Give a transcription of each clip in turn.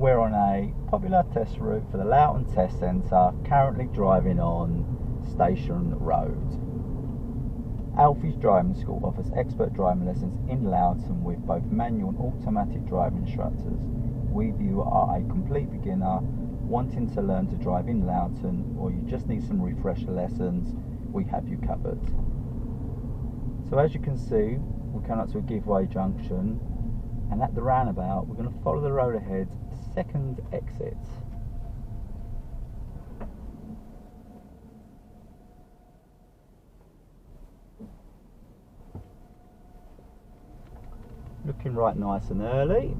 We're on a popular test route for the Loughton Test Centre, currently driving on Station Road. ALFIE'S Driving School offers expert driving lessons in Loughton with both manual and automatic driving instructors. Whether you are a complete beginner wanting to learn to drive in Loughton, or you just need some refresher lessons, we have you covered. So as you can see, we're coming up to a giveaway junction, and at the roundabout we're going to follow the road ahead, second exit. Looking right nice and early,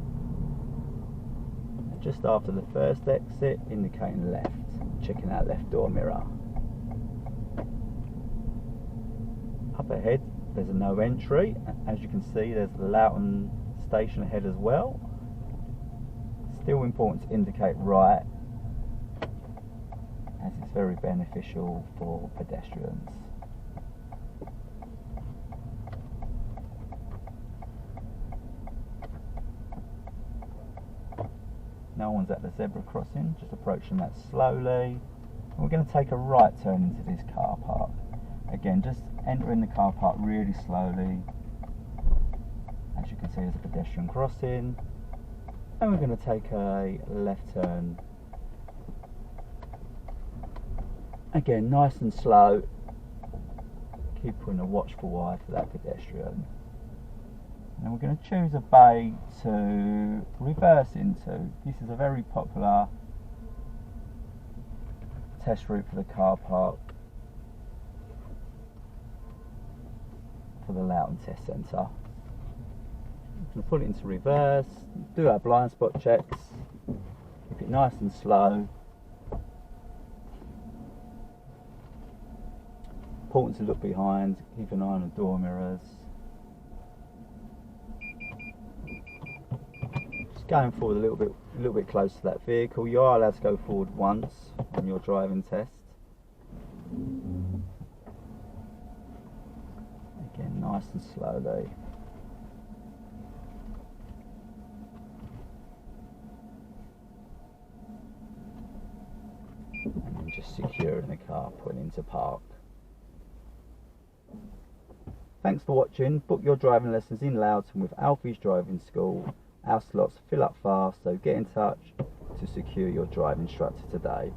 and just after the first exit, indicating left, checking out left door mirror. Up ahead there's a no entry. As you can see, there's the Loughton station ahead as well. Still important to indicate right, as it's very beneficial for pedestrians. No one's at the zebra crossing, just approaching that slowly. And we're going to take a right turn into this car park. Again, just entering the car park really slowly. As you can see, there's a pedestrian crossing. And we're going to take a left turn. Again, nice and slow. Keeping a watchful eye for that pedestrian. And we're going to choose a bay to reverse into. This is a very popular test route for the car park for the Loughton Test Centre. We're going to put it into reverse, do our blind spot checks, keep it nice and slow. Important to look behind, keep an eye on the door mirrors. Going forward a little bit close to that vehicle. You are allowed to go forward once on your driving test. Again, nice and slowly. And then just securing the car, putting into park. Thanks for watching. Book your driving lessons in Loughton with ALFIE'S Driving School. Our slots fill up fast, so get in touch to secure your driving instructor today.